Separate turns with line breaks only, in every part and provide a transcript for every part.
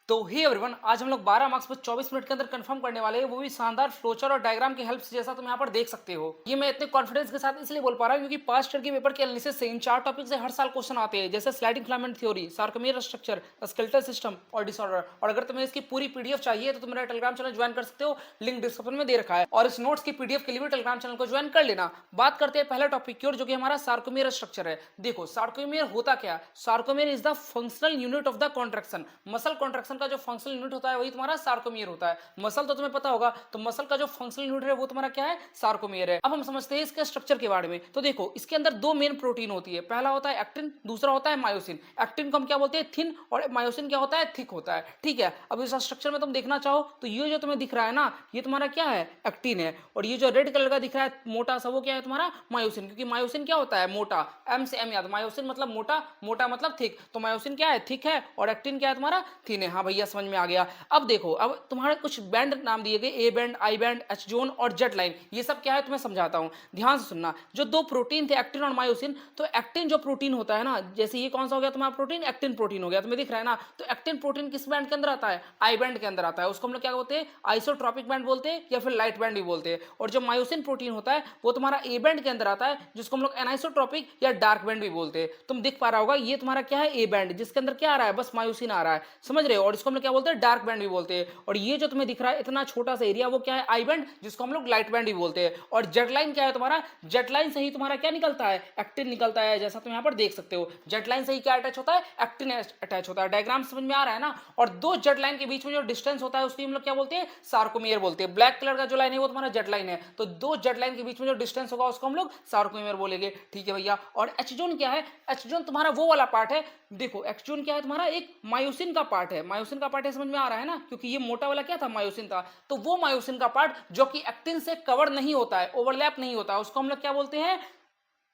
तो hey everyone, आज हम लोग 12 मार्क्स पर 24 मिनट के अंदर कंफर्म करने वाले हैं, वो भी शानदार फ्लोचार और डायग्राम की हेल्प से, जैसा तुम यहाँ पर देख सकते हो। ये मैं इतने कॉन्फिडेंस के साथ इसलिए बोल पा रहा हूँ क्योंकि पास्ट ईयर के पेपर के एनालिसिस से इन चार टॉपिक से हर साल क्वेश्चन आते हैं, जैसे sliding filament theory, sarcomere structure, skeletal system और डिसऑर्डर। और अगर तुम्हें इसकी पूरी पीडीएफ चाहिए तो तुम मेरा टेलीग्राम चैनल ज्वाइन कर सकते हो, लिंक डिस्क्रिप्शन में दे रखा है। और इस नोट्स की पीडीएफ के लिए भी टेलीग्राम चैनल को ज्वाइन कर लेना। बात करते हैं पहला टॉपिक की ओर, जो कि हमारा सार्कोमेयर स्ट्रक्चर है। देखो, सार्कोमेयर होता क्या है? Sarcomere is the functional unit of the contraction. Muscle contraction का जो फंक्शनल यूनिट होता है वही तुम्हारा सार्कोमेयर होता है। मसल तो तुम्हें पता होगा, तो मसल का जो फंक्शनल यूनिट है वो तुम्हारा क्या है? सार्कोमेयर है। अब हम समझते हैं इसके स्ट्रक्चर के बारे में। तो देखो, इसके अंदर दो मेन प्रोटीन होती है। पहला होता है एक्टिन, दूसरा होता है मायोसिन। एक्टिन को हम क्या बोलते हैं? थिन, और मायोसिन क्या होता है? थिक होता है। ठीक है, अब इस स्ट्रक्चर में तुम देखना चाहो तो ये जो तुम्हें दिख रहा है ना, ये तुम्हारा क्या है? एक्टिन है। और ये जो रेड कलर का दिख रहा है मोटा सा, वो क्या है? तुम्हारा मायोसिन। क्योंकि मायोसिन क्या होता है? मोटा। एम से एम याद, मायोसिन मतलब मोटा, मोटा मतलब थिक। तो मायोसिन क्या है? थिक है। और एक्टिन क्या है? तुम्हारा थिन है। हाँ भैया, समझ में आ गया। अब देखो, अब तुम्हारे कुछ बैंड नाम दिए गए, A band, I band, H zone और जेट लाइन। ये सब क्या है तुम्हें समझाता हूं, ध्यान से सुनना। जो दो प्रोटीन थे, एक्टिन और मायोसिन, तो एक्टिन जो प्रोटीन होता है ना, जैसे ये कौन सा हो गया तुम्हारा प्रोटीन? एक्टिन प्रोटीन हो गया, तुम्हें दिख रहा है ना। तो एक्टिन प्रोटीन किस बैंड के अंदर आता है? आई बैंड के अंदर आता है। उसको हम लोग क्या बोलते हैं? आइसोट्रॉपिक बैंड बोलते हैं, या फिर लाइट बैंड भी बोलते हैं। और जो मायोसिन प्रोटीन होता है वो तुम्हारा ए बैंड के अंदर आता है, जिसको हम लोग एनाइसोट्रॉपिक या डार्क बैंड भी बोलते हैं। तुम दिख पा रहा होगा, ये तुम्हारा क्या है? ए बैंड, जिसके अंदर क्या आ रहा है? बस मायोसिन आ रहा है, समझ रहे हो। और इसको हम लोग क्या बोलते हैं? डार्क बैंड भी बोलते हैं। और ये जो तुम्हें दिख रहा है इतना छोटा सा एरिया, वो क्या है? आई बैंड, जिसको हम लोग लाइट बैंड भी बोलते हैं। और जेट लाइन क्या है तुम्हारा? जेट लाइन से ही तुम्हारा क्या निकलता है? एक्टिन निकलता है, जैसा तुम यहाँ पर देख सकते हो। जेट लाइन से ही क्या अटैच होता है? एक्टिन अटैच होता है। डायग्राम समझ में आ रहा है ना। और दो जेट लाइन के बीच में जो डिस्टेंस होता है उसको हम लोग क्या बोलते हैं? सार्कोमेयर बोलते हैं। ब्लैक कलर का जो लाइन है वो तुम्हारा जेट लाइन है। तो दो जेट लाइन के बीच में जो डिस्टेंस होगा उसको हम लोग सार्कोमेयर बोलेंगे। ठीक है भैया। और एच जोन क्या है? एच जोन तुम्हारा वो वाला पार्ट है। देखो, एच जोन क्या है तुम्हारा? एक मायोसिन का पार्ट है। मायोसिन का पार्ट है, समझ में आ रहा है ना, क्योंकि ये मोटा वाला क्या था? मायोसिन था। तो वो मायोसिन का पार्ट जो कि एक्टिन से कवर नहीं होता है, ओवरलैप नहीं होता है, उसको हम लोग क्या बोलते हैं?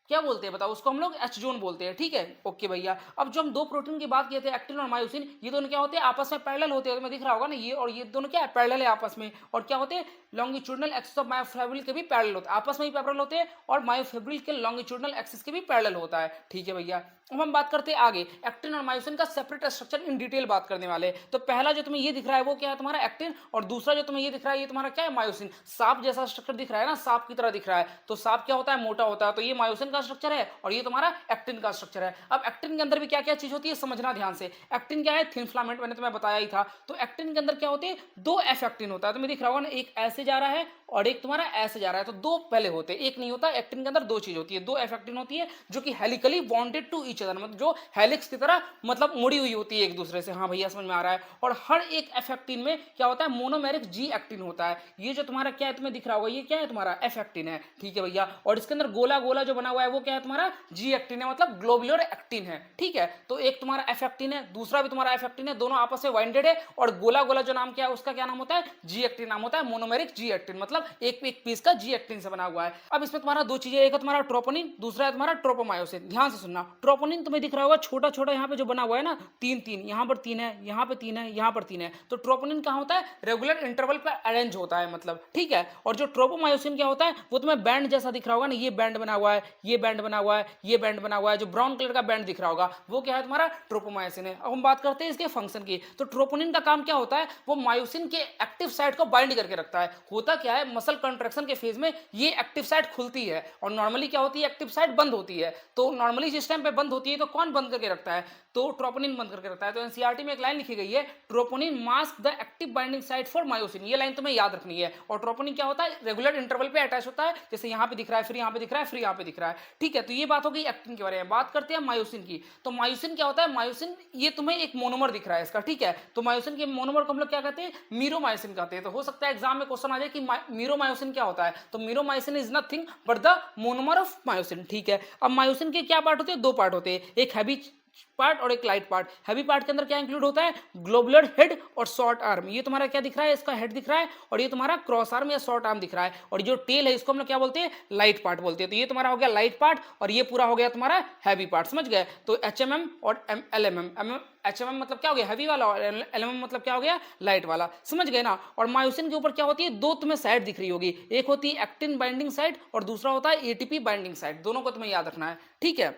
क्या बोलते हैं बताओ? उसको हम लोग एच जोन बोलते हैं। ठीक है, ओके भैया। अब जो हम दो प्रोटीन की बात किए थे, एक्टिन और मायोसिन, ये दोनों क्या होते हैं? आपस में पैरेलल होते हैं। तुम्हें दिख रहा होगा ना, ये और ये दोनों क्या है? पैरेलल है आपस में। और क्या होते हैं? लॉन्गिट्यूडनल एक्सिस ऑफ मायोफिब्रिल के भी पैरेलल होते हैं, आपस में ही पैरेलल होते हैं। और मायोफिब्रिल के लॉन्गिट्यूडनल एक्सिस के भी पैरेलल होता है। ठीक है भैया। अब हम बात करते हैं आगे, एक्टिन और मायोसिन का सेपरेट स्ट्रक्चर इन डिटेल बात करने वाले हैं। तो पहला जो तुम्हें ये दिख रहा है वो क्या है? तुम्हारा एक्टिन। और दूसरा जो तुम्हें ये दिख रहा है ये तुम्हारा क्या है? मायोसिन। सांप जैसा स्ट्रक्चर दिख रहा है ना, सांप की तरह दिख रहा है। तो सांप क्या होता है? मोटा होता है। तो ये मायोसिन का स्ट्रक्चर है और ये तुम्हारा एक्टिन का स्ट्रक्चर है। अब एक्टिन के अंदर भी क्या क्या चीज होती है समझना ध्यान से। एक्टिन क्या है? थिन फिलामेंट, मैंने तुम्हें बताया ही था। तो एक्टिन के अंदर क्या होते हैं? दो एफ एक्टिन होता है। तुम्हें दिख रहा होगा ना, एक ऐसे जा रहा है और एक तुम्हारा ऐसे जा रहा है। तो दो पहले होते हैं, एक नहीं होता। एक्टिन के अंदर दो चीज होती है, दो एफ एक्टिन होती है, जो कि helically bonded to each other, मतलब जो हेलिक्स की तरह मतलब मुड़ी हुई होती है एक दूसरे से। हाँ भैया, समझ में आ रहा है। और हर एक एफ एक्टिन में क्या होता है? मोनोमेरिक जी एक्टिन होता है। ये जो तुम्हारा क्या है तुम्हें दिख रहा होगा, ये क्या है? तुम्हारा एफ एक्टिन है। ठीक है भैया। और इसके अंदर गोला गोला जो बना हुआ है वो क्या है? तुम्हारा जी एक्टिन है, मतलब ग्लोबुलर एक्टिन है। ठीक है, तो एक तुम्हारा एफ एक्टिन है, दूसरा भी तुम्हारा एफ एक्टिन है, दोनों आपस में वाइंडेड है। और गोला गोला जो नाम क्या है उसका क्या नाम होता है? जी एक्टिन नाम होता है, मोनोमेरिक जी एक्टिन, मतलब एक एक पीस का जी एक्टिन से बना हुआ है। अब इसमें तुम्हारा दो चीजें, एक है तुम्हारा ट्रोपोनिन, दूसरा है तुम्हारा ट्रोपोमायोसिन। ध्यान से सुनना। ट्रोपोनिन तुम्हें दिख रहा होगा छोटा छोटा यहाँ पे जो बना हुआ है ना, तीन तीन, यहाँ पर तीन है, यहाँ पे तीन है, यहाँ पर तीन है। तो ट्रोपोनिन क्या होता है? रेगुलर इंटरवल पे अरेंज होता है, मतलब। ठीक है। और जो ट्रोपोमायोसिन क्या होता है? वो तुम्हें बैंड जैसा दिख रहा होगा ना, ये बैंड बना हुआ है, ये बैंड बना हुआ है, ये बैंड बना हुआ है, जो ब्राउन कलर का बैंड दिख रहा होगा वो क्या है? तुम्हारा ट्रोपोमायोसिन है। अब हम बात करते हैं इसके फंक्शन की। तो ट्रोपोनिन का काम क्या होता है? वो मायोसिन के एक्टिव साइट को बाइंड करके रखता है। होता क्या है? मसल कंट्रैक्शन के फेज में ये एक्टिव साइट खुलती है और नॉर्मली क्या होती है? एक्टिव साइट बंद होती है। तो नॉर्मली जिस टाइम पे बंद होती है तो कौन बंद करके रखता है? तो ट्रोपोनिन बंद करके रखता है। तो एनसीईआरटी में एक लाइन लिखी गई है, troponin mask the active binding site for myosin. ये लाइन तुम्हें याद रखनी है। और ट्रोपोनिन क्या होता है? रेगुलर इंटरवल पे अटैच होता है, जैसे यहाँ पे दिख रहा है, फिर यहाँ पे दिख रहा है, फिर यहाँ पे दिख रहा है। ठीक है, तो ये बात हो गई एक्टिन के बारे में। बात करते हैं मायोसिन की। तो मायोसिन क्या होता है? मायोसिन ये तुम्हें एक मोनोमर दिख रहा है इसका। ठीक है, तो मायोसिन के मोनोमर को हम लोग क्या कहते हैं? मीरोमायोसिन कहते हैं। तो हो सकता है एग्जाम में क्वेश्चन आ जाए कि मीरोमायोसिन क्या होता है। तो meromyosin is nothing but the monomer of myosin. ठीक है। अब मायोसिन के क्या पार्ट होते हैं? दो पार्ट होते हैं, एक हैवी पार्ट और एक लाइट पार्ट। हैवी पार्ट के अंदर क्या इंक्लूड होता है? ग्लोबुलर हेड और शॉर्ट आर्म। ये तुम्हारा क्या दिख रहा है? इसका हेड दिख रहा है, और ये तुम्हारा क्रॉस आर्म या शॉर्ट आर्म दिख रहा है। और जो टेल है इसको हम लोग क्या बोलते हैं? लाइट पार्ट बोलते हैं। तो ये तुम्हारा हो गया लाइट पार्ट और ये पूरा हो गया तुम्हारा हैवी पार्ट। समझ गए? तो एचएमएम और एलएमएम। एचएमएम मतलब क्या हो गया? हैवी वाला। और एलएमएम मतलब क्या हो गया? लाइट वाला। समझ गए ना? और मायोसिन के ऊपर क्या होती है? दो तुम्हें साइड दिख रही होगी, एक होती है एक्टिन बाइंडिंग साइड और दूसरा होता है एटीपी बाइंडिंग साइड। दोनों को तुम्हें याद रखना है। ठीक है।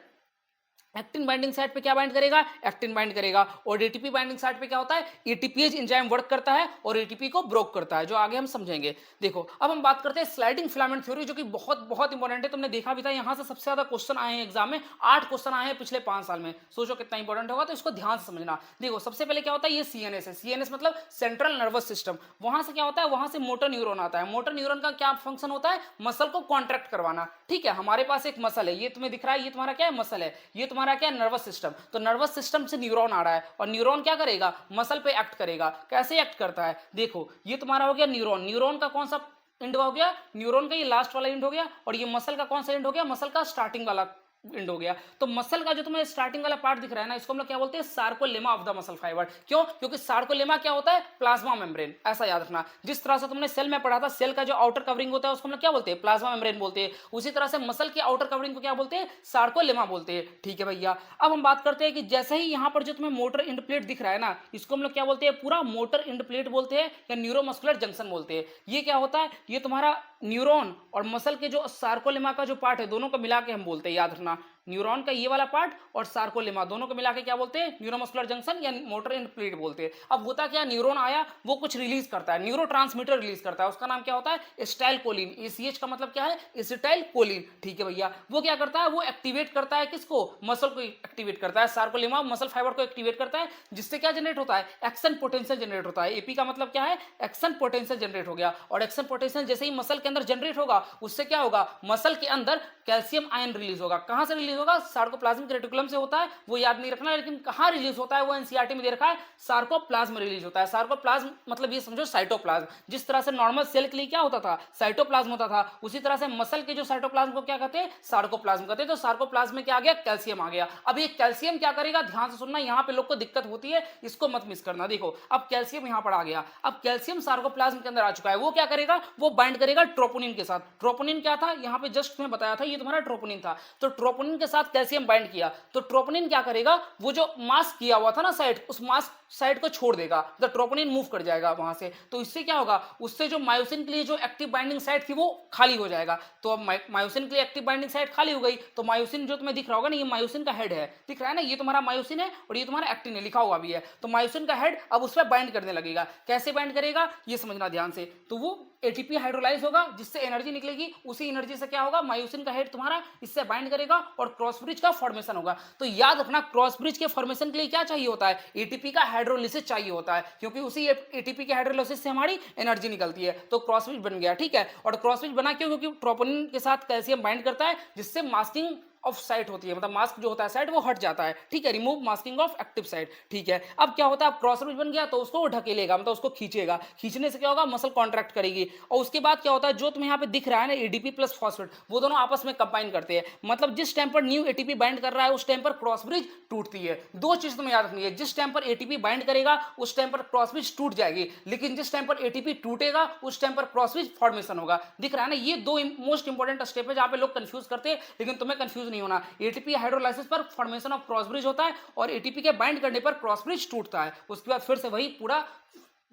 एक्टिन बाइंडिंग साइट पे क्या बाइंड करेगा, एक्टिन बाइंड करेगा। और एटीपी बाइंडिंग साइट पे क्या होता है, एटीपीएज एंजाइम वर्क करता है और एटीपी को ब्रोक करता है, जो आगे हम समझेंगे। देखो अब हम बात करते हैं स्लाइडिंग फिलामेंट थ्योरी, जो कि बहुत बहुत इंपॉर्टेंट है। तुमने देखा भी था, यहां से सबसे ज्यादा क्वेश्चन आए हैं एग्जाम में, 8 क्वेश्चन आए हैं पिछले 5 साल में। सोचो कितना इंपॉर्टेंट होगा, तो इसको ध्यान से समझना। देखो सबसे पहले क्या होता है, ये सीएनएस है। सीएनएस मतलब सेंट्रल नर्वस सिस्टम। वहां से क्या होता है, वहां से मोटर न्यूरॉन आता है। मोटर न्यूरॉन का क्या फंक्शन होता है, मसल को कॉन्ट्रैक्ट करवाना। ठीक है, हमारे पास एक मसल है, ये तुम्हें दिख रहा है, ये तुम्हारा क्या है, मसल है। ये तुम्हारा क्या है, नर्वस सिस्टम। तो नर्वस सिस्टम से न्यूरॉन आ रहा है और न्यूरॉन क्या करेगा, मसल पे एक्ट करेगा। कैसे एक्ट करता है, देखो ये तुम्हारा हो गया न्यूरॉन। न्यूरॉन का कौन सा एंड हो गया, न्यूरॉन का ये लास्ट वाला एंड हो गया। और ये मसल का कौन सा एंड हो गया, मसल का स्टार्टिंग वाला एंड हो गया। तो मसल का जो तुम्हें स्टार्टिंग वाला पार्ट दिख रहा है ना, इसको हम लोग क्या बोलते हैं, sarcolemma of the muscle fibre. क्यों, क्योंकि सार्कोलेमा क्या होता है, प्लाज्मा मेम्ब्रेन। ऐसा याद रखना। जिस तरह से तुमने सेल में पढ़ा था, सेल का जो आउटर कवरिंग होता है उसको हम लोग क्या बोलते हैं, प्लाज्मा मेम्ब्रेन बोलते हैं। उसी तरह से मसल की आउटर कवरिंग को क्या बोलते हैं, सार्कोलेमा बोलते हैं। ठीक है भैया, अब हम बात करते हैं कि जैसे ही यहाँ पर जो तुम्हें मोटर इंड प्लेट दिख रहा है ना, इसको हम लोग क्या बोलते हैं, पूरा मोटर इंड प्लेट बोलते हैं या न्यूरोमस्कुलर जंक्शन बोलते हैं। ये क्या होता है, ये तुम्हारा न्यूरॉन और मसल के जो सार्कोलेमा का जो पार्ट है, दोनों को मिला के हम बोलते हैं, याद रखना। न्यूरॉन का ये वाला पार्ट और सार्कोलेमा दोनों को मिला के क्या बोलते हैं, न्यूरोमस्कुलर जंक्शन या मोटर इंड प्लेट बोलते हैं। अब होता क्या, न्यूरॉन आया, वो कुछ रिलीज करता है, न्यूरोट्रांसमीटर रिलीज करता है। उसका नाम क्या होता है, एसिटाइलकोलिन। एसीएच का मतलब क्या है, एसिटाइलकोलिन। ठीक है भैया, वो क्या करता है, वो एक्टिवेट करता है किसको, मसल को एक्टिवेट करता है। सार्कोलेमा मसल फाइबर को एक्टिवेट करता है, जिससे क्या जनरेट होता है, एक्शन पोटेंशियल जनरेट होता है। एपी का मतलब क्या है, एक्शन पोटेंशियल जनरेट हो गया। और एक्शन पोटेंशियल जैसे ही मसल के अंदर जनरेट होगा, उससे क्या होगा, मसल के अंदर कैल्शियम आयन रिलीज होगा। कहां से रिलीज होगा, सार्कोप्लाज्मिक रेटिकुलम से होता है, वो याद नहीं रखना, लेकिन कहां रिलीज होता है वो एनसीईआरटी में दे रखा है, सार्कोप्लाज्म रिलीज होता है। सार्कोप्लाज्म मतलब ये समझो साइटोप्लाज्म। जिस तरह से नॉर्मल सेल के लिए क्या होता था, साइटोप्लाज्म होता था, उसी तरह से मसल के जो साइटोप्लाज्म को क्या कहते हैं, सार्कोप्लाज्म कहते हैं। तो सार्कोप्लाज्म में क्या आ गया, कैल्शियम आ गया। अब ये कैल्शियम क्या करेगा, ध्यान से सुनना, यहां पे लोग को दिक्कत होती है, इसको मत मिस करना। देखो अब कैल्शियम यहां पर आ गया, अब कैल्शियम सार्कोप्लाज्म के अंदर आ चुका है, वो क्या करेगा, वो बाइंड करेगा ट्रोपोनिन के साथ। ट्रोपोनिन क्या था, यहां पे जस्ट मैं बताया था, ये तुम्हारा ट्रोपोनिन था। तो ट्रोपोनिन के साथ कैल्शियम बाइंड किया, तो ट्रोपोनिन क्या करेगा, वो जो मास्क किया हुआ था ना साइड, उस मास्क साइड को छोड़ देगा, तो ट्रोपोनिन मूव कर जाएगा वहां से। तो इससे क्या होगा, उससे जो मायोसिन के लिए जो एक्टिव बाइंडिंग साइट थी वो खाली हो जाएगा। तो अब मायोसिन के लिए एक्टिव बाइंडिंग साइट खाली हो गई, तो मायोसिन जो तुम्हें दिख रहा होगा ना, ये मायोसिन का हेड है, दिख रहा है ना, ये तुम्हारा मायोसिन है और ये तुम्हारा एक्टिन है, लिखा हुआ भी है। तो मायोसिन का हेड अब उस पर बाइंड करने लगेगा। कैसे बाइंड करेगा, ये समझना ध्यान से। तो वो एटीपी हाइड्रोलाइज होगा, जिससे एनर्जी निकलेगी, उसी एनर्जी से क्या होगा, मायोसिन का हेड तुम्हारा इससे बाइंड करेगा और क्रॉस ब्रिज का फॉर्मेशन होगा। तो याद रखना, क्रॉस ब्रिज के फॉर्मेशन के लिए क्या चाहिए होता है, एटीपी का हाइड्रोलिसिस चाहिए होता है, क्योंकि उसी एटीपी के हाइड्रोलिसिस से हमारी एनर्जी निकलती है। तो क्रॉस ब्रिज बन गया। ठीक है, और क्रॉस ब्रिज बना क्यों, क्योंकि ट्रोपोनिन के साथ कैल्शियम बाइंड करता है, जिससे मास्किंग ऑफ साइट होती है, मतलब मास्क जो होता है साइड वो हट जाता है। ठीक है, remove masking of active site. ठीक है, अब क्या होता है, क्रॉस ब्रिज बन गया तो उसको ढकेलेगा, मतलब उसको खींचेगा। खींचने से क्या होगा, मसल कॉन्ट्रैक्ट करेगी। और उसके बाद क्या होता है, जो तुम्हें यहाँ पे दिख रहा है ना, एडीपी प्लस फॉस्फेट, वो दोनों आपस में कंबाइन करते हैं। मतलब जिस टाइम पर न्यू एटीपी बाइंड कर रहा है, उस टाइम पर क्रॉस ब्रिज टूटती है। दो चीज तुम्हें याद रखनी है, जिस टाइम पर एटीपी बाइंड करेगा उस टाइम पर क्रॉस ब्रिज टूट जाएगी, लेकिन जिस टाइम पर एटीपी टूटेगा उस टाइम पर क्रॉस ब्रिज फॉर्मेशन होगा। दिख रहा है ना, ये दो मोस्ट इंपॉर्टेंट स्टेप है जहां पे लोग कंफ्यूज करते हैं, लेकिन तुम्हें कंफ्यूज नहीं होना। एटीपी हाइड्रोलाइसिस पर फॉर्मेशन ऑफ क्रॉस ब्रिज होता है और एटीपी के बाइंड करने पर क्रॉस ब्रिज टूटता है। उसके बाद फिर से वही पूरा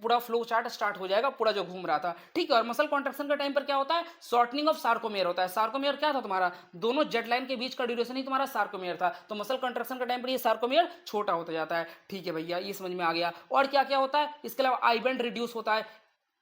पूरा फ्लो चार्ट स्टार्ट हो जाएगा, पूरा जो घूम रहा था। ठीक है, और मसल कॉन्ट्रैक्शन का टाइम पर क्या होता है, शॉर्टनिंग ऑफ सार्कोमेयर होता है। सार्कोमेयर क्या था तुम्हारा, दोनों जेड लाइन के बीच का ड्यूरेशन ही तुम्हारा सार्कोमेयर था। तो मसल कॉन्ट्रैक्शन का टाइम पर ये सार्कोमेयर छोटा होता जाता है। ठीक है भैया, ये समझ में आ गया। और क्या क्या होता है, इसके अलावा आई बैंड रिड्यूस होता है,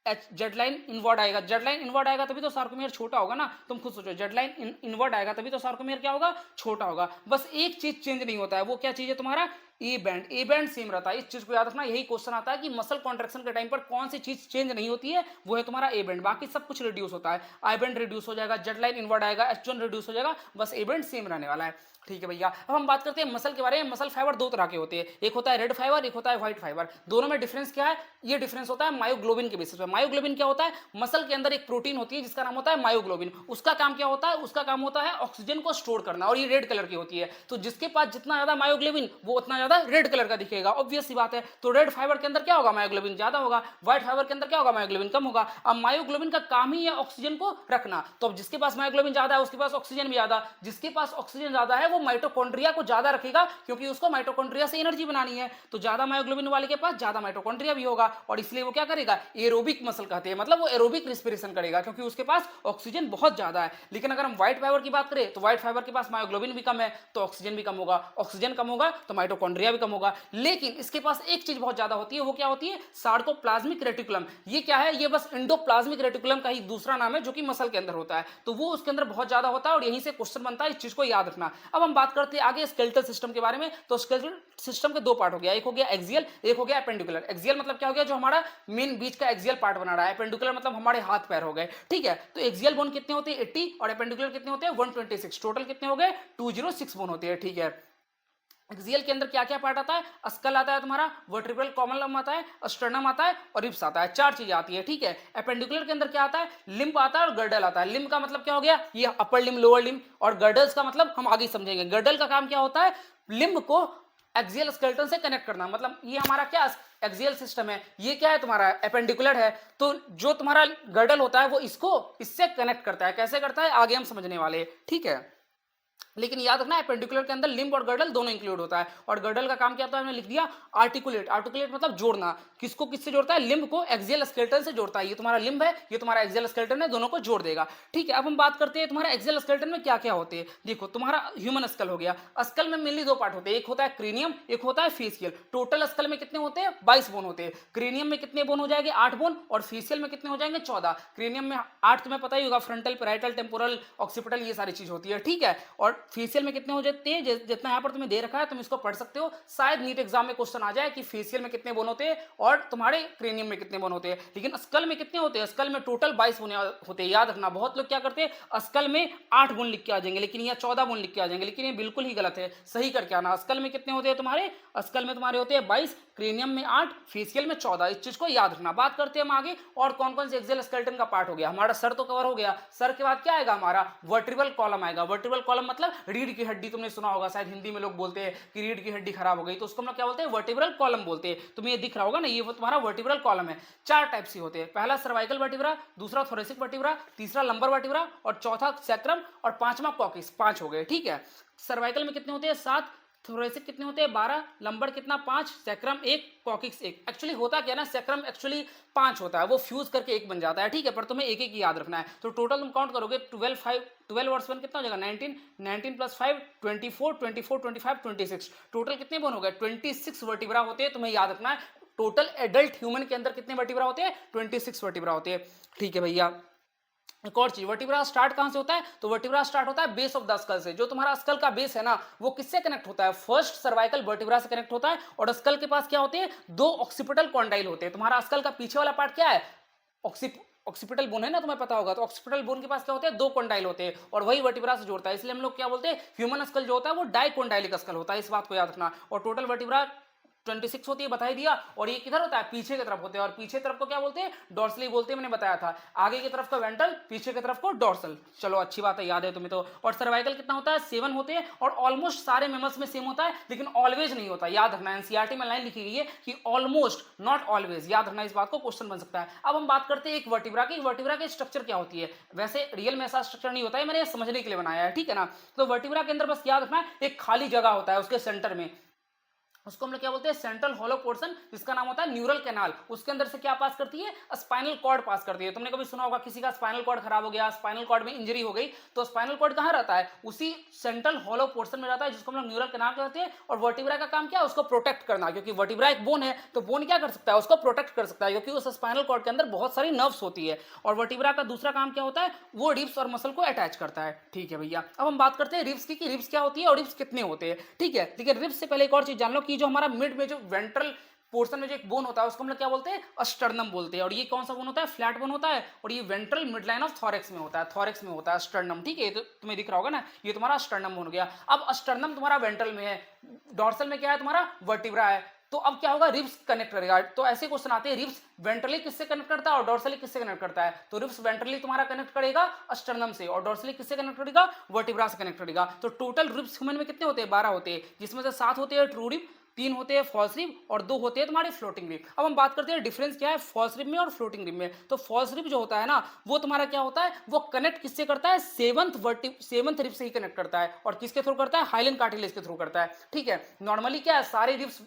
जेड लाइन इनवर्ड आएगा। जेड लाइन इनवर्ड आएगा तभी तो सार्कोमेयर छोटा होगा ना, तुम खुद सोचो, जेड लाइन इनवर्ड आएगा तभी तो सार्कोमेयर क्या होगा, छोटा होगा। बस एक चीज चेंज नहीं होता है, वो क्या चीज है तुम्हारा, A band. A band same रहता है, इस चीज को याद रखना। यही क्वेश्चन आता है कि मसल कॉन्ट्रैक्शन के टाइम पर कौन सी चीज चेंज नहीं होती है, वो है तुम्हारा ए बैंड, बाकी सब कुछ रिड्यूस होता है। आई बैंड रिड्यूस हो जाएगा, जेड लाइन इनवर्ड आएगा, एच1 रिड्यूस हो जाएगा, बस ए बैंड सेम रहने वाला है। ठीक है भैया, अब हम बात करते हैं मसल के बारे में। मसल फाइबर दो तरह के होते हैं, एक होता है रेड फाइबर, एक होता है व्हाइट फाइबर। दोनों में डिफरेंस क्या है, ये डिफरेंस होता है मायोग्लोबिन के बेसिस पे। मायोग्लोबिन क्या होता है, मसल के अंदर एक प्रोटीन होती है जिसका नाम होता है मायोग्लोबिन। उसका काम क्या होता है, उसका काम होता है ऑक्सीजन को स्टोर करना, और ये रेड कलर की होती है। तो जिसके पास जितना ज्यादा मायोग्लोबिन, वो उतना ज्यादा रेड कलर का दिखेगा, ऑब्वियस सी बात है। तो रेड फाइबर के अंदर क्या होगा, मायोग्लोबिन ज्यादा होगा, व्हाइट फाइबर के अंदर क्या होगा, मायोग्लोबिन कम होगा। अब मायोग्लोबिन का काम ही है ऑक्सीजन को रखना, तो अब जिसके पास मायोग्लोबिन ज्यादा है उसके पास ऑक्सीजन भी ज्यादा, जिसके पास ऑक्सीजन ज्यादा है वो वो माइटोकॉन्ड्रिया को ज्यादा रखेगा, क्योंकि उसको माइटोकॉन्ड्रिया से एनर्जी बनानी है। तो ज्यादा मायोग्लोबिन वाले के पास ज्यादा माइटोकॉन्ड्रिया भी होगा, और इसलिए वो क्या करेगा, एरोबिक मसल कहते हैं, मतलब वो एरोबिक रिस्पिरेशन करेगा, क्योंकि उसके पास ऑक्सीजन बहुत ज्यादा है। लेकिन अगर हम व्हाइट फाइबर की बात करें तो व्हाइट फाइबर के पास मायोग्लोबिन भी कम है, तो ऑक्सीजन भी कम होगा, ऑक्सीजन कम होगा तो माइटोकॉन्ड्रिया भी कम होगा। लेकिन इसके पास एक चीज बहुत ज्यादा होती है, वो क्या होती है, सार्कोप्लाज्मिक रेटिकुलम। ये क्या है, ये बस इंडोप्लाज्मिक रेटिकुलम का ही दूसरा नाम है, जो कि मसल के अंदर होता है। तो वो उसके अंदर बहुत ज्यादा होता है, और यहीं से क्वेश्चन बनता है, इस चीज को याद रखना। अब हम बात करते हैं आगे स्केलेटल सिस्टम के बारे में। तो स्केलेटल सिस्टम के दो पार्ट हो गया, एक हो गया एक्सियल, एक हो गया एपेंडिकुलर। एक्सियल मतलब क्या हो गया, जो हमारा मेन बीच का एक्सियल पार्ट बना रहा है। एपेंडिकुलर मतलब हमारे हाथ पैर हो गए, ठीक है। तो एक्सियल बोन कितने होते हैं, 80, और एपेंडिकुलर कितने होते हैं, 126। टोटल कितने हो गए, 206 बोन होते हैं, ठीक है। एक्सियल के अंदर क्या क्या पार्ट आता है, स्कल आता है तुम्हारा, वर्टिब्रल कॉलम आता है, स्टर्नम आता है, और रिब्स आता है, चार चीजें आती है, ठीक है। एपेंडिकुलर के अंदर क्या आता है, लिम्ब आता है और गर्डल आता है। लिम्ब का मतलब क्या हो गया, ये अपर लिम्ब, लोअर लिम्ब, और गर्डल्स का मतलब हम आगे समझेंगे। गर्डल का काम क्या होता है, लिम्ब को एक्सियल स्केलेटन से कनेक्ट करना। मतलब ये हमारा क्या एक्सियल सिस्टम है, ये क्या है तुम्हारा एपेंडिकुलर है, तो जो तुम्हारा गर्डल होता है वो इसको इससे कनेक्ट करता है। कैसे करता है, आगे हम समझने वाले, ठीक है। लेकिन याद रखना, एपेंडिकुलर के अंदर लिम्ब और गर्डल दोनों इंक्लूड होता है। और गर्डल का काम क्या होता है, हमने लिख दिया आर्टिकुलेट। आर्टिकुलेट मतलब जोड़ना, किसको किससे जोड़ता है, लिम्ब को एक्सियल स्केलेटन से जोड़ता है। ये तुम्हारा लिम्ब है, ये तुम्हारा एक्सियल स्केलेटन है, दोनों को जोड़ देगा, ठीक है। अब हम बात करते हैं तुम्हारा एक्सियल स्केलेटन में क्या क्या होते हैं। देखो तुम्हारा ह्यूमन स्कल हो गया, स्कल में मेनली दो पार्ट होते हैं, एक होता है क्रेनियम, एक होता है फेसियल। टोटल स्कल में कितने होते हैं, 22 बोन होते हैं। क्रेनियम में कितने बोन हो जाएंगे, 8 बोन, और फेसियल में कितने हो जाएंगे, 14। क्रेनियम में 8 तुम्हें पता ही होगा, फ्रंटल, पैराइटल, टेम्पोरल, ऑक्सीपिटल, ये सारी चीज होती है, ठीक है। और फेसियल में कितने हो जाते हैं, जितना यहाँ पर तुम्हें दे रखा है तुम इसको पढ़ सकते हो। शायद नीट एग्जाम में क्वेश्चन आ जाए कि फेसियल में कितने बोन होते हैं और तुम्हारे क्रेनियम में कितने बोन होते हैं। लेकिन स्कल में कितने होते हैं, स्कल में टोटल 22 बोन होते हैं। याद रखना, बहुत लोग क्या करते हैं, स्कल में 8 बोन लिख के आ जाएंगे, लेकिन यहाँ 14 बोन लिख के आ जाएंगे, लेकिन ये बिल्कुल ही गलत है, सही करके आना। स्कल में कितने होते हैं तुम्हारे, स्कल में तुम्हारे होते हैं 22, क्रेनियम में 8, फेसियल में 14। इस चीज को याद रखना। बात करते हैं हम आगे, और कौन कौन से एक्सियल स्केलेटन का पार्ट हो गया, हमारा सर तो कवर हो गया। सर के बाद क्या आएगा, हमारा वर्टिब्रल कॉलम आएगा। वर्टिब्रल कॉलम मतलब रीढ़ की हड्डी, तुमने सुना होगा शायद, हिंदी में लोग बोलते हैं कि रीढ़ की हड्डी खराब हो गई, तो उसको हम लोग क्या बोलते हैं, वर्टिब्रल कॉलम बोलते हैं। तुम्हें ये दिख रहा होगा ना, ये वो तुम्हारा वर्टिब्रल कॉलम है। चार टाइप से होते हैं, पहला सर्वाइकल वर्टिब्रा, दूसरा थोरेसिक वर्टिब्रा, तीसरा लंबर वर्टिब्रा, और चौथा सैक्रम, और पांचवा कॉकिस। 5 हो गए, ठीक है। सर्वाइकल में कितने होते हैं, 7, थोरेसिक कितने होते हैं, 12, लंबर कितना, 5, सैक्रम 1, कॉकिक्स 1। एक्चुअली होता क्या ना, सैक्रम एक्चुअली 5 होता है, वो फ्यूज करके 1 बन जाता है, ठीक है। पर तुम्हें एक एक याद रखना है। तो टोटल तुम काउंट करोगे, 12 और 7 कितना हो जाएगा, 19, 19 प्लस 5 24, 24 25 26। टोटल कितने बोन हो गए, 26 वर्टिब्रा होते हैं, तुम्हें याद रखना है। टोटल एडल्ट ह्यूमन के अंदर कितने वर्टिब्रा होते हैं, 26 वर्टिब्रा होते हैं, ठीक है भैया। एक और चीज, वर्टिब्रा स्टार्ट कहां से होता है, तो वर्टिब्रा स्टार्ट होता है बेस ऑफ द स्कल से। जो तुम्हारा स्कल का बेस है ना, वो किससे कनेक्ट होता है, फर्स्ट सर्वाइकल वर्टिब्रा से कनेक्ट होता है। और स्कल के पास क्या होते हैं, 2 ऑक्सीपिटल कॉन्डाइल होते हैं। तुम्हारा स्कल का पीछे वाला पार्ट क्या है, ऑक्सीपिटल बोन है ना, तुम्हें पता होगा। तो ऑक्सीपिटल बोन के पास क्या होते हैं, 2 कॉन्डाइल होते हैं, और वही वर्टिब्रा से जोड़ता है। इसलिए हम लोग क्या बोलते हैं, ह्यूमन स्कल जो होता है वो डाइकोंडाइलिक स्कल होता है, इस बात को याद रखना। और टोटल वर्टिब्रा 26 होती है, बता ही दिया। और ये किधर होता है, पीछे की तरफ होते हैं, और पीछे तरफ को क्या बोलते हैं, डॉर्सली बोलते हैं, मैंने बताया था। आगे की तरफ का वेंट्रल, पीछे की तरफ को डॉर्सल। चलो अच्छी बात है, याद है तुम्हें तो। और सर्वाइकल कितना होता है, 7 होते हैं, और ऑलमोस्ट सारे मेमल्स में सेम होता है, लेकिन ऑलवेज नहीं होता, याद रखना। एनसीईआरटी में लाइन लिखी गई है कि ऑलमोस्ट नॉट ऑलवेज, याद रखना, इस बात को क्वेश्चन बन सकता है। अब हम बात करते हैं एक वर्टिब्रा की। वर्टिब्रा की स्ट्रक्चर क्या होती है, वैसे रियल में ऐसा स्ट्रक्चर नहीं होता है, मैंने समझने के लिए बनाया है, ठीक है ना। तो वर्टिब्रा के अंदर बस याद रखना, एक खाली जगह होता है उसके सेंटर में, उसको हम लोग क्या बोलते हैं, सेंट्रल हॉलो पोर्शन, जिसका नाम होता है न्यूरल कैनाल। उसके अंदर से क्या पास करती है, स्पाइनल कॉर्ड पास करती है। तुमने कभी सुना होगा किसी का स्पाइनल कॉर्ड खराब हो गया, स्पाइनल कॉर्ड में इंजरी हो गई, तो स्पाइनल कॉर्ड कहाँ रहता है, उसी सेंट्रल हॉलो पोर्शन में रहता है, जिसको हम लोग न्यूरल कैनाल कहते हैं। और वर्टिब्रा का काम क्या है, उसको प्रोटेक्ट करना, क्योंकि वर्टिब्रा एक बोन है, तो बोन क्या कर सकता है, उसको प्रोटेक्ट कर सकता है, क्योंकि उस स्पाइनल कॉर्ड के अंदर बहुत सारी नर्व्स होती है। और वर्टिब्रा का दूसरा काम क्या होता है, वो रिब्स और मसल को अटैच करता है, ठीक है भैया। अब हम बात करते हैं रिब्स की, कि रिब्स क्या होती है और रिब्स कितने होते हैं, ठीक है। लेकिन रिब्स से पहले एक और चीज जान लो, कि जो हमारा मिड में जो वेंट्रल पोर्शन में जो एक बोन होता है, उसको हम लोग क्या बोलते हैं, अस्टर्नम बोलते हैं। और ये कौन सा बोन होता है, फ्लैट बोन होता है, और ये वेंट्रल मिडलाइन ऑफ थॉरेक्स में होता है, थॉरेक्स में होता है अस्टर्नम, ठीक है। तो तुम्हें दिख रहा होगा ना, ये तुम्हारा अस्टर्नम बोन हो गया। अब अस्टर्नम तुम्हारा वेंट्रल में है, डॉर्सल में क्या है, तुम्हारा वर्टिब्रा है। तो अब क्या होगा, रिब्स कनेक्ट करेगा। तो ऐसे क्वेश्चन आते हैं, रिब्स वेंट्रली किससे कनेक्ट करता है और डॉर्सली किससे कनेक्ट करता है। तो रिब्स वेंट्रली तुम्हारा कनेक्ट करेगा अस्टर्नम से, और डॉर्सली किससे कनेक्ट करेगा, वर्टिब्रा से कनेक्ट करेगा। तो टोटल रिब्स ह्यूमन में कितने होते हैं, 12 होते हैं, जिसमें से 7 होते हैं ट्रू रिब, तीन होते हैं फॉल्स रिब और दो होते हैं तुम्हारे फ्लोटिंग रिब। अब हम बात करते हैं डिफरेंस क्या है फॉल्स रिब में और फ्लोटिंग रिब में। तो फॉल्स रिब जो होता है ना वो तुम्हारा क्या होता है, वो कनेक्ट किससे करता है, सेवंथ रिब से ही कनेक्ट करता है। और किसके थ्रू करता है, हाइलन कार्टिलेज के थ्रू करता है। ठीक है, नॉर्मली क्या है सारे रिब्स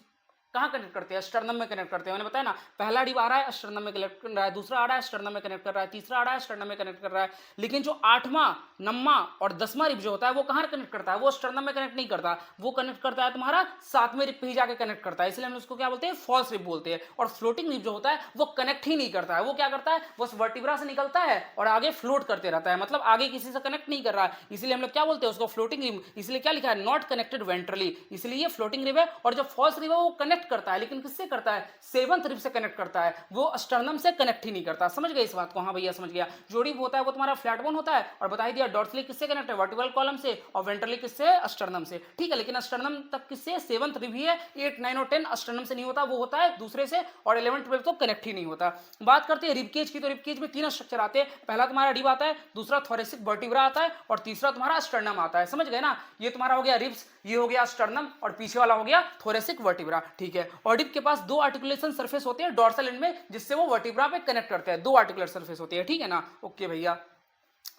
कहाँ कनेक्ट करते हैं, स्टर्नम में कनेक्ट करते हैं। मैंने बताया ना, पहला रिब आ रहा है स्टर्नम में कनेक्ट कर रहा है, दूसरा आ रहा है स्टर्नम में कनेक्ट कर रहा है, तीसरा आ रहा है स्टर्नम में कनेक्ट कर रहा है। लेकिन जो 8वां 9वां और 10वां रिब जो होता है वो कहाँ कनेक्ट करता है, वो स्टर्नम में कनेक्ट नहीं करता, वो कनेक्ट करता है तुम्हारा 7वें रिब पे ही जाके कनेक्ट करता है। इसलिए हम उसको क्या बोलते हैं, फॉल्स रिब बोलते हैं। और फ्लोटिंग रिब जो होता है वो कनेक्ट ही नहीं करता है, वो क्या करता है, बस वर्टिब्रा से निकलता है और आगे फ्लोट करते रहता है, मतलब आगे किसी से कनेक्ट नहीं कर रहा है। इसलिए हम लोग क्या बोलते हैं उसको, फ्लोटिंग रिब। इसलिए क्या लिखा है, नॉट कनेक्टेड वेंट्रली, इसलिए फ्लोटिंग रिब है। और जो फॉल्स रिब है वो कनेक्ट करता है, लेकिन करता है, सेवंथ रिब से कनेक्ट करता है, वो स्टर्नम से कनेक्ट ही नहीं करता। समझ गए इस बात को, हाँ भैया समझ गया। जो रिब होता है वो तुम्हारा फ्लैट बोन होता है, और बता दिया डॉर्सली किससे कनेक्ट है, वर्टिकल कॉलम से, और वेंट्रली किससे, स्टर्नम से। ठीक है, लेकिन स्टर्नम तक किससे, सेवंथ रिब ही है, 8 9 और 10 स्टर्नम से नहीं होता, वो होता है दूसरे से, और 11 12 तो कनेक्ट ही नहीं होता। बात करते हैं रिबकेज की, तो रिबकेज में 3 स्ट्रक्चर आते हैं। पहला तुम्हारा रिब आता है, दूसरा थोरेसिक वर्टिब्रा आता है, और तीसरा तुम्हारा स्टर्नम आता है। समझ गए ना, ये तुम्हारा हो गया रिब्स, ये हो गया स्टर्नम, और पीछे वाला हो गया थोरेसिक वर्टिब्रा। ठीक है, और रिब के पास दो आर्टिकुलेशन सरफेस होते हैं डॉर्सल एंड में, जिससे वो वर्टिब्रा पे कनेक्ट करते हैं, दो आर्टिकुलर सरफेस होती है। ठीक है ना, ओके भैया।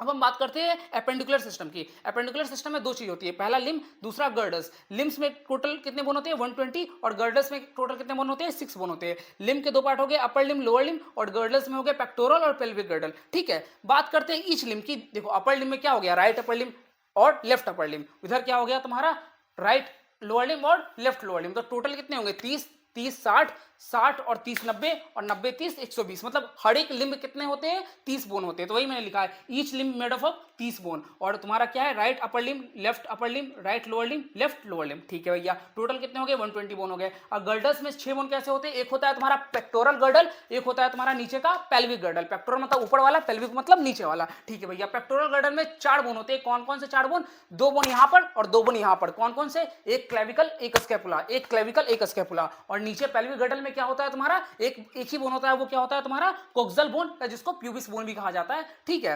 अब हम बात करते हैं एपेंडिकुलर सिस्टम की। एपेंडिकुलर सिस्टम में दो चीज होती है, पहला लिम्ब, दूसरा गर्डस। लिम्स में टोटल कितने बोन होते हैं, 120, और गर्डस में टोटल कितने बोन होते हैं, 6 बोन होते हैं। लिम्ब के दो पार्ट हो गए, अपर लिम्ब, लोअर लिम्ब, और गर्डस में हो गए पेक्टोरल और पेल्विक गर्डल। ठीक है, बात करते हैं ईच लिम्ब की। देखो अपर लिम्ब में क्या हो गया, राइट अपर लिम्ब और लेफ्ट अपर लिम्ब। इधर क्या हो गया तुम्हारा, राइट लोअर लिम्ब और लेफ्ट लोअर लिम्ब। तो टोटल कितने होंगे, 30 30 60, 60 और 30 90, और 90 30 120। मतलब हर एक लिम्ब कितने होते हैं, 30 बोन होते हैं। तो वही मैंने लिखा है, each limb made of 30 bone. और तुम्हारा क्या है, right upper limb, left upper limb, right lower limb, left lower limb. ठीक है भैया, टोटल कितने हो गए, 120 बोन हो गए। और गर्डल्स में 6 बोन कैसे होते हैं, एक होता है तुम्हारा पेक्टोरल गर्डल, एक होता है तुम्हारा नीचे का पेल्विक गर्डल। पेक्टोरल मतलब ऊपर वाला, पेल्विक मतलब नीचे वाला। ठीक है भैया, पेक्टोरल गर्डल में 4 बोन होते हैं। कौन कौन से 4 बोन, 2 बोन यहाँ पर और 2 बोन यहाँ पर। कौन कौन से, एक क्लेविकल एक स्कैपुला, एक क्लेविकल एक स्कैपुला। और नीचे पेल्विक गर्डल में क्या होता है तुम्हारा, एक ही बोन होता है, वो क्या होता है तुम्हारा कोक्सल बोन, जिसको प्यूबिस बोन भी कहा जाता है। ठीक है,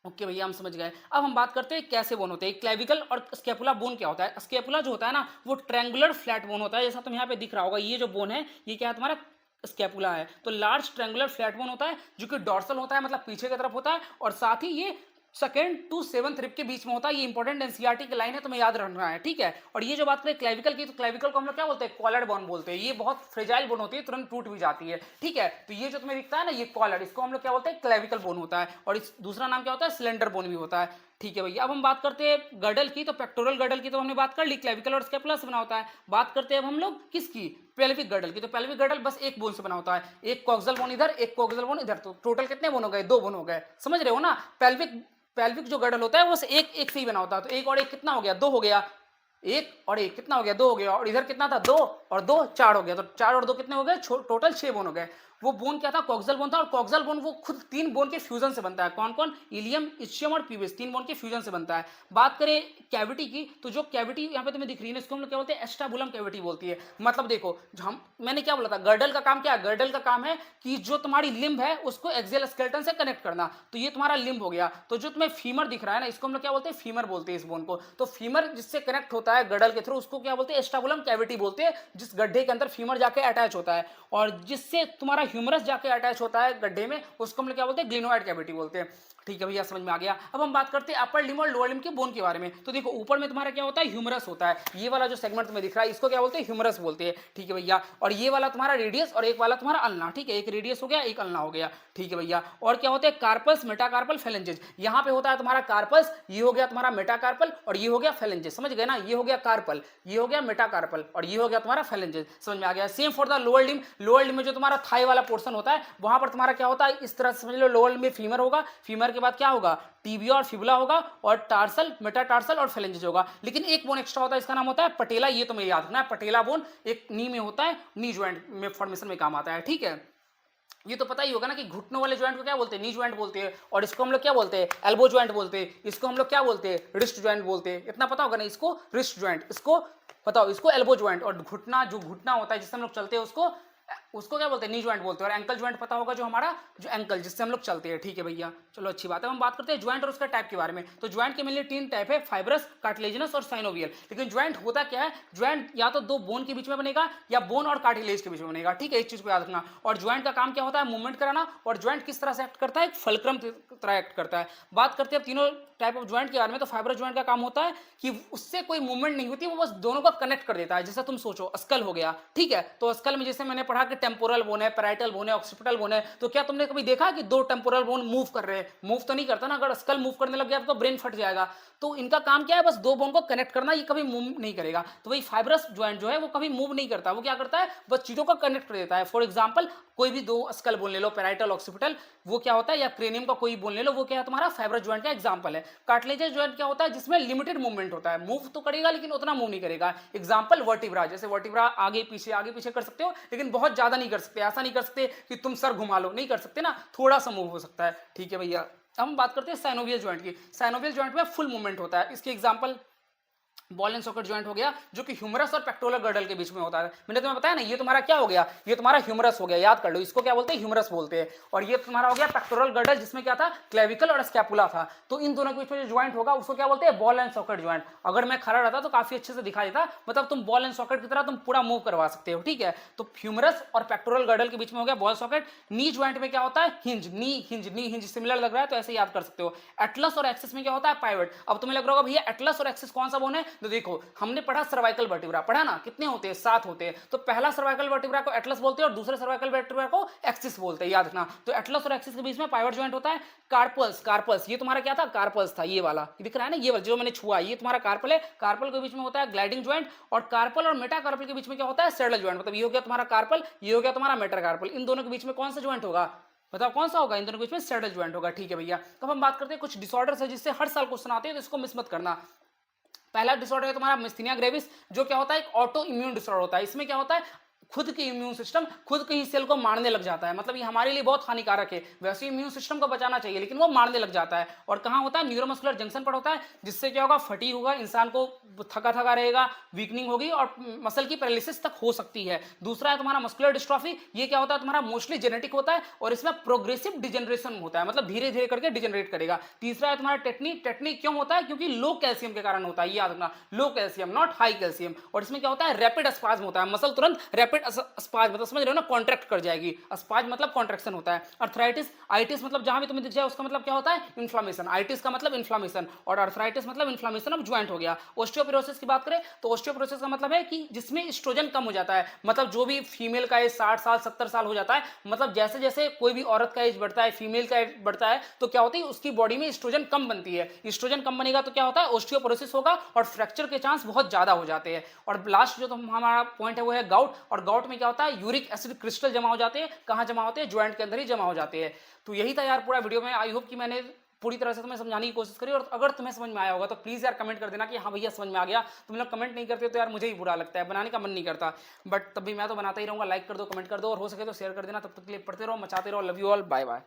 ओके भैया हम समझ गए। अब हम बात करते हैं कैसे बोन होते हैं। क्लेविकल और स्कैपुला बोन क्या होता है, स्कैपुला जो होता है ना वो ट्रायंगुलर फ्लैट बोन होता है, जैसा तुम यहाँ पे दिख रहा होगा, ये जो बोन है ये क्या है तुम्हारा स्कैपुला है। तो लार्ज ट्रायंगुलर फ्लैट बोन होता है, जो कि डॉर्सल होता है, मतलब पीछे की तरफ होता है, और साथ ही ये सेकेंड टू सेवंथ रिब के बीच में होता है। ये इंपॉर्टेंट एनसीईआरटी की लाइन है, तुम्हें याद रखना है। ठीक है, और ये जो बात करें क्लेविकल की, तो क्लेविकल को हम लोग क्या बोलते हैं, कॉलर बोन बोलते हैं। ये बहुत फ्रेजाइल बोन होती है, तुरंत टूट भी जाती है। ठीक है, तो ये जो तुम्हें दिखता है ना ये कॉलर, इसको हम लोग क्या बोलते हैं, क्लेविकल बोन होता है। और इस दूसरा नाम क्या होता है, सिलेंडर बोन भी होता है। ठीक है भैया, अब हम बात करते हैं गर्डल की। तो पेक्टोरल गर्डल की तो हमने बात कर ली, क्लेविकल और स्कैपुला से बना होता है। बात करते हैं अब हम लोग किसकी, पेल्विक गर्डल की। तो पेल्विक गर्डल बस एक बोन से बना होता है, एक कॉक्सल बोन इधर, एक कॉक्सल बोन इधर। तो टोटल कितने बोन हो गए, 2 बोन हो गए। समझ रहे हो ना, पेल्विक जो गर्डल होता है वो एक से ही बना होता है। तो एक और एक कितना हो गया, 2 हो गया, एक और एक कितना हो गया, 2 हो गया। और इधर कितना था, 2 और 2 4 हो गया। तो 4 और 2 कितने हो गए, टोटल 6 बोन हो गए। वो बोन क्या था, कॉक्सल बोन था। और कॉक्सल बोन वो खुद 3 बोन के फ्यूजन से बनता है। कौन कौन, इलियम, इस्चियम और प्यूबिस, 3 बोन के फ्यूजन से बनता है। बात करें कैविटी की, तो जो कैविटी यहाँ पे तुम्हें दिख रही है इसको हम लोग क्या बोलते हैं, एस्टाबुलम कैविटी बोलती है। मतलब देखो मैंने क्या बोला था, गर्डल का काम क्या है, गर्डल का काम है कि जो तुम्हारी लिम्ब है उसको एक्सियल स्केलेटन से कनेक्ट करना। तो ये तुम्हारा लिम्ब हो गया। तो जो तुम्हें फीमर दिख रहा है ना, इसको हम लोग क्या बोलते हैं, फीमर बोलते हैं इस बोन को। तो फीमर जिससे कनेक्ट होता है गर्डल के थ्रू, उसको क्या बोलते हैं, एस्टाबुलम कैविटी बोलते हैं। जिस गड्ढे के अंदर फीमर जाके अटैच होता है, और जिससे तुम्हारा ह्यूमरस जाके अटैच होता है गड्ढे में, उसको हम लोग क्या बोलते हैं, ग्लिनोइड कैविटी बोलते हैं। ठीक है भैया, समझ में आ गया। अब हम बात करते हैं अपर लिम्ब और लोअर लिम्ब के बोन के बारे में। तो देखो ऊपर में तुम्हारा क्या होता है, ह्यूमरस होता है। ये वाला जो सेगमेंट तुम्हें दिख रहा है इसको क्या बोलते हैं, ह्यूमरस बोलते हैं। ठीक है भैया, और ये वाला तुम्हारा रेडियस और एक वाला तुम्हारा अल्ना। ठीक है, एक रेडियस हो गया, एक अल्ना हो गया। ठीक है भैया, और क्या होते हैं, कार्पस, मेटाकार्पल, फेलेंजेस। यहाँ पे होता है तुम्हारा कार्पस, ये हो गया तुम्हारा मेटाकार्पल, और ये हो गया फेलेंजेस। समझ गए ना, ये हो गया कार्पल, ये हो गया मेटाकार्पल, और ये हो गया तुम्हारा फेलेंजेस। समझ में आ गया। Same for the lower limb. Lower limb में जो तुम्हारा थाई वाला पोर्शन होता है, वहां पर तुम्हारा क्या होता है, इस तरह से समझ लो, लोअर लिम्ब में फीमर होगा, फीमर के बाद क्या होगा, टीबिया और फिबुला होगा, और टार्सल, मेटाटार्सल और फेलेंजेस होगा। लेकिन एक बोन एक्स्ट्रा होता है, इसका नाम होता है पटेला। ये तुम्हें याद रखना है, पटेला बोन एक नी में होता है, नी ज्वाइंट में फॉर्मेशन में काम आता है। ठीक है, ये तो पता ही होगा ना कि घुटनों वाले ज्वाइंट को क्या बोलते हैं, नी ज्वाइंट बोलते हैं। और इसको हम लोग क्या बोलते हैं, एल्बो ज्वाइंट बोलते हैं। इसको हम लोग क्या बोलते हैं, रिस्ट ज्वाइंट बोलते हैं। इतना पता होगा ना, इसको रिस्ट ज्वाइंट, इसको बताओ, इसको एल्बो ज्वाइंट। और घुटना, जो घुटना होता है जिससे हम लोग चलते हैं, उसको उसको क्या बोलते हैं, नी ज्वाइंट बोलते हैं। और एंकल ज्वाइंट पता होगा, जो हमारा जो एंकल जिससे हम लोग चलते हैं, ठीक है भैया, चलो अच्छी बात है। हम बात करते हैं ज्वाइंट और उसका टाइप के बारे में। तो ज्वाइंट के मेनली 3 टाइप है, फाइब्रस, कार्टिलेजिनस और साइनोवियल। लेकिन ज्वाइंट होता क्या है, ज्वाइंट या तो 2 बोन के बीच में बनेगा या बोन और कार्टिलेज के बीच में बनेगा, ठीक है, इस चीज को याद रखना। और ज्वाइंट का काम क्या होता है, मूवमेंट कराना। और ज्वाइंट किस तरह से एक्ट करता है, एक फलक्रम तरह एक्ट करता है। बात करते हैं तीनों टाइप ऑफ ज्वाइंट के बारे में। तो फाइब्रस ज्वाइंट का काम होता है कि उससे कोई मूवमेंट नहीं होती, वो बस दोनों को कनेक्ट कर देता है। जैसे तुम सोचो स्कल हो गया, ठीक है, तो स्कल में जैसे मैंने पढ़ा कि टेम्पोरल बोन है, पैराइटल बोन है, ऑक्सीपिटल बोन है। तो क्या तुमने कभी देखा कि 2 टेम्पोरल बोन मूव कर रहे हैं? मूव तो नहीं करता ना। अगर स्कल मूव करने लग गया तो ब्रेन फट जाएगा। तो इनका काम क्या है, बस 2 बोन को कनेक्ट करना, ये कभी मूव नहीं करेगा। तो वही फाइब्रस ज्वाइंट जो है वो कभी मूव नहीं करता, वो क्या करता है, बस चीजों को कनेक्ट कर देता है। फॉर एग्जाम्पल, कोई भी 2 स्कल बोन ले लो, पैराइटल, ऑक्सीपिटल, वो क्या होता है, या क्रेनियम का कोई बोन ले लो, वो क्या है, तुम्हारा फाइब्रस ज्वाइंट का एग्जाम्पल है। कार्टिलेजस ज्वाइंट क्या होता है, जिसमें लिमिटेड मूवमेंट होता है, मूव तो करेगा लेकिन उतना मूव नहीं करेगा। एग्जाम्पल वर्टिब्रा, जैसे वर्टिब्रा आगे पीछे कर सकते हो, लेकिन बहुत ज्यादा नहीं कर सकते। ऐसा नहीं कर सकते कि तुम सर घुमा लो, नहीं कर सकते ना, थोड़ा सा मूव हो सकता है, ठीक है भैया। अब हम बात करते हैं साइनोवियल ज्वाइंट की। साइनोवियल ज्वाइंट में फुल मूवमेंट होता है। इसके example ball and socket joint हो गया, जो कि ह्यूमरस और पेक्टोरल गर्डल के बीच में होता है। मैंने तुम्हें बताया ना, ये तुम्हारा क्या हो गया, ये तुम्हारा ह्यूमरस हो गया, याद कर लो, इसको क्या बोलते हैं, ह्यूमरस बोलते हैं। और ये तुम्हारा हो गया पेक्टोरल गर्डल, जिसमें क्या था, क्लेविकल और स्कैपुला था। तो इन दोनों के बीच में जो ज्वाइंट होगा उसको क्या बोलते हैं, बॉल एंड सॉकेट ज्वाइंट। अगर मैं खड़ा रहता तो काफी अच्छे से दिखाई देता, मतलब तुम बॉल एंड सॉकेट की तरह तुम पूरा मूव करवा सकते हो, ठीक है। तो ह्यूमरस और पेक्टोरल गर्डल के बीच में हो गया बॉल सॉकेट। नी ज्वाइंट में क्या होता है, हिंज, नी हिंज सिमिलर लग रहा है तो ऐसे याद कर सकते हो। एटलस और एक्सिस में क्या होता है, पाइवट। अब तुम्हें लग रहा होगा भैया एटलस और एक्सिस कौन सा बोन है, तो देखो हमने पढ़ा सर्वाइकल वर्टिब्रा, पढ़ा ना, कितने होते हैं, 7 होते हैं। तो पहला सर्वाइकल वर्टिब्रा को एटलस बोलते हैं और दूसरे सर्वाइकल वर्टिब्रा को एक्सिस बोलते हैं, याद रखना। तो एटलस और एक्सिस के बीच में पाइवट ज्वाइंट होता है। कार्पल्स, ये तुम्हारा क्या था, कार्पल्स था, ये वाला, ये दिख रहा है ना, ये वाला जो मैंने छुआ, ये तुम्हारा कार्पल है। कार्पल के बीच में होता है ग्लाइडिंग ज्वाइंट। और कार्पल और मेटाकार्पल के बीच में क्या होता है, सैडल ज्वाइंट। मतलब ये हो गया तुम्हारा कार्पल, ये हो गया तुम्हारा मेटाकार्पल। इन दोनों के बीच में कौन सा ज्वाइंट होगा, बताओ कौन सा होगा, इन दोनों के बीच में सैडल ज्वाइंट होगा, ठीक है भैया। अब हम बात करते हैं कुछ डिसऑर्डर्स है जिससे हर साल क्वेश्चन आते हैं, तो इसको मिस मत करना। पहला डिसऑर्डर है तुम्हारा मिस्थीनिया ग्रेविस, जो क्या होता है, एक ऑटो इम्यून डिसऑर्डर होता है। इसमें क्या होता है, खुद के इम्यून सिस्टम खुद के ही सेल को मारने लग जाता है। मतलब ये हमारे लिए बहुत हानिकारक है। वैसे इम्यून सिस्टम को बचाना चाहिए, लेकिन वो मारने लग जाता है। और कहाँ होता है, न्यूरोमस्कुलर जंक्शन पर होता है, जिससे क्या होगा, फटीग होगा, इंसान को थका थका रहेगा, वीकनिंग होगी और मसल की पैरालिसिस तक हो सकती है। दूसरा है तुम्हारा मस्कुलर डिस्ट्रॉफी। ये क्या होता है, तुम्हारा मोस्टली जेनेटिक होता है और इसमें प्रोग्रेसिव डिजेनरेशन होता है, मतलब धीरे धीरे करके डिजेनरेट करेगा। तीसरा है तुम्हारा टेटनी। टेटनी क्यों होता है, क्योंकि लो कैल्शियम के कारण होता है, याद रखना, लो कैल्शियम नॉट हाई कैल्शियम। और इसमें क्या होता है, रैपिड स्पाज्म होता है, मसल तुरंत रैपिड स्पाज्म, मतलब समझ रहे हो ना, कॉन्ट्रैक्ट कर जाएगी। स्पाज्म मतलब कॉन्ट्रैक्शन होता है। अर्थराइटिस, आइटिस मतलब जहां भी तुम्हें दिख जाए उसका मतलब क्या होता है, इन्फ्लामेशन। आइटिस का मतलब इन्फ्लामेशन और अर्थराइटिस मतलब इन्फ्लामेशन ऑफ ज्वाइंट हो गया। ऑस्टियोपोरोसिस की बात करें तो ऑस्टियोपोरोसिस का मतलब है कि जिसमें एस्ट्रोजन कम हो जाता है। मतलब जो भी फीमेल का एज 60 साल 70 साल हो जाता है, मतलब जैसे जैसे कोई भी औरत का एज बढ़ता है, फीमेल का एज बढ़ता है, तो क्या होती है, उसकी बॉडी में एस्ट्रोजन कम बनती है। एस्ट्रोजन कम बनेगा तो क्या होता है, ऑस्टियोपोरोसिस होगा और फ्रैक्चर के चांस बहुत ज्यादा हो जाते हैं। और लास्ट जो हमारा पॉइंट है वो है गाउट। और गाउट में क्या होता है, यूरिक एसिड क्रिस्टल जमा हो जाते हैं। कहां जमा होते हैं, ज्वाइंट के अंदर ही जमा हो जाते हैं। तो यही था यार पूरा वीडियो में। आई होप कि मैंने पूरी तरह से तुम्हें समझाने की कोशिश करी। और अगर तुम्हें समझ में आया होगा तो प्लीज यार कमेंट कर देना कि हाँ भैया समझ में आ गया। तुम लोग कमेंट नहीं करते तो यार मुझे ही बुरा लगता है, बनाने का मन नहीं करता। बट तब भी मैं तो बनाता ही रहूंगा। लाइक कर दो, कमेंट कर दो और हो सके तो शेयर कर देना। तब तक के लिए पढ़ते रहो, मचाते रहो। Love you all, bye bye.